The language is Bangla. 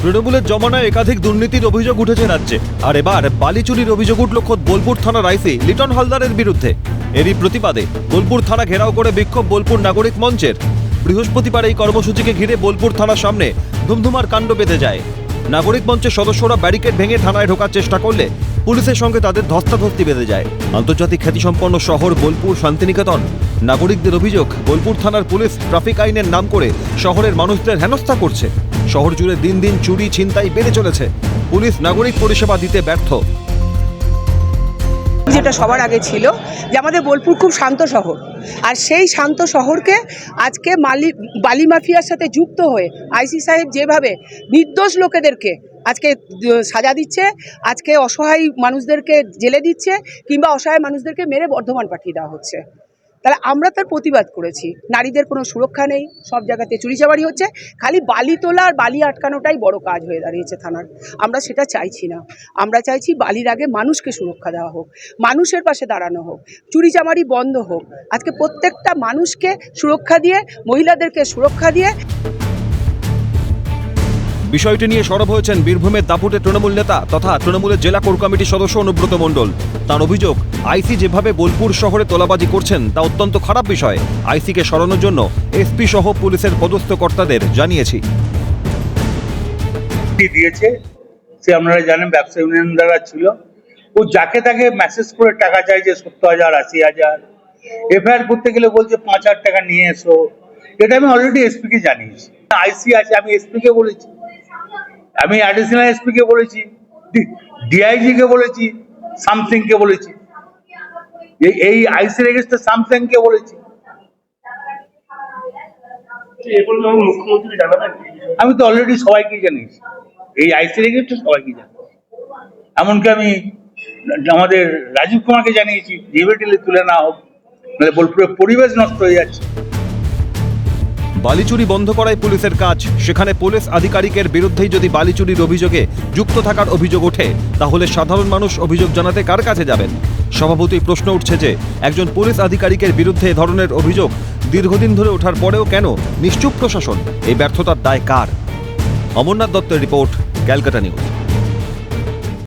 তৃণমূলের জমানায় একাধিক দুর্নীতির অভিযোগ উঠেছে রাজ্যে, আর এবার বালি চুরির অভিযোগ উঠল খোদ বোলপুর থানার আইসি লিটন হালদারের বিরুদ্ধে। এরই প্রতিবাদে বোলপুর থানা ঘেরাও করে বিক্ষোভ বোলপুর নাগরিক মঞ্চের। বৃহস্পতিবার এই কর্মসূচিকে ঘিরে বোলপুর থানার সামনে ধুমধুমার কাণ্ড বেঁধে যায়। নাগরিক মঞ্চের সদস্যরা ব্যারিকেড ভেঙে থানায় ঢোকার চেষ্টা করলে পুলিশের সঙ্গে তাদের ধস্তাধস্তি বেঁধে যায়। আন্তর্জাতিক খ্যাতিসম্পন্ন শহর বোলপুর শান্তিনিকেতন। নাগরিকদের অভিযোগ, বোলপুর থানার পুলিশ ট্রাফিক আইনের নাম করে শহরের মানুষদের হেনস্থা করছে। শহর জুড়ে দিন দিন চুরি ছিনতাই বেড়ে চলেছে। পুলিশ নাগরিক পরিষেবা দিতে ব্যর্থ। যেটা সবার আগে ছিল যে আমাদের বোলপুর খুব শান্ত শহর, আর সেই শান্ত শহরকে আজকে বালি মাফিয়ার সাথে যুক্ত হয়ে আইসি সাহেব যেভাবে নির্দোষ লোকেদেরকে আজকে সাজা দিচ্ছে, আজকে অসহায় মানুষদেরকে জেলে দিচ্ছে, কিংবা অসহায় মানুষদেরকে মেরে বর্ধমান পাঠিয়ে দেওয়া হচ্ছে, তাহলে আমরা তার প্রতিবাদ করেছি। নারীদের কোনো সুরক্ষা নেই, সব জায়গাতে চুরি চামারি হচ্ছে, খালি বালি তোলা আর বালি আটকানোটাই বড় কাজ হয়ে দাঁড়িয়েছে থানার। আমরা সেটা চাইছি না, আমরা চাইছি বালির আগে মানুষকে সুরক্ষা দেওয়া হোক, মানুষের পাশে দাঁড়ানো হোক, চুরি চামারি বন্ধ হোক। আজকে প্রত্যেকটা মানুষকে সুরক্ষা দিয়ে, মহিলাদেরকে সুরক্ষা দিয়ে। বিষয়টি নিয়ে সরব হয়েছেন বীরভূমের দাপুটে তৃণমূল নেতা তথা তৃণমূলের জেলা কোর কমিটির সদস্য অনুব্রত মণ্ডল। তার অভিযোগ, আইসি যেভাবে বোলপুর শহরে তোলাবাজি করছেন তা অত্যন্ত খারাপ বিষয়। আইসিকে সরানোর জন্য এসপি সহ পুলিশের পদস্থ কর্তাদের জানিয়েছি। দিয়েছে সে আপনারা জানেন, ব্যবসা ইউনিয়ন দ্বারা ছিল, ও যাকে তাকে মেসেজ করে টাকা চাই যে 70,000 80,000, এফআইআর করতে গেলে বলছে 5,000 টাকা নিয়ে এসো। এটা আমি অলরেডি এসপি কে জানিয়েছি। আইসি আছে, আমি এসপি কে বলেছি, আমি অ্যাডিশনাল এসপি কে বলেছি, ডিআইজি কে বলেছি, সামথিং কে বলেছি, এই আইসির এগেইনস্টে সামথিং কে বলেছি। আমি তো অলরেডি সবাইকে জানিয়েছি, এই আইসির এগেইনস্টে সবাইকে জানিয়েছি। এমনকি আমি আমাদের রাজীব কুমারকে জানিয়েছি যে ইমিডিয়েটলি তুলে না হোক, নাহলে বোলপুরের পরিবেশ নষ্ট হয়ে যাচ্ছে। বালি চুরি বন্ধ করাই পুলিশের কাজ, সেখানে পুলিশ আধিকারিকের বিরুদ্ধেই যদি বালি চুরির অভিযোগে যুক্ত থাকার অভিযোগ ওঠে, তাহলে সাধারণ মানুষ অভিযোগ জানাতে কার কাছে যাবেন? স্বভাবতই প্রশ্ন উঠছে যে একজন পুলিশ আধিকারিকের বিরুদ্ধে এ ধরনের অভিযোগ দীর্ঘদিন ধরে ওঠার পরেও কেন নিশ্চুপ প্রশাসন? এই ব্যর্থতার দায় কার? অমরনাথ দত্তের রিপোর্ট, ক্যালকাটা নিউজ।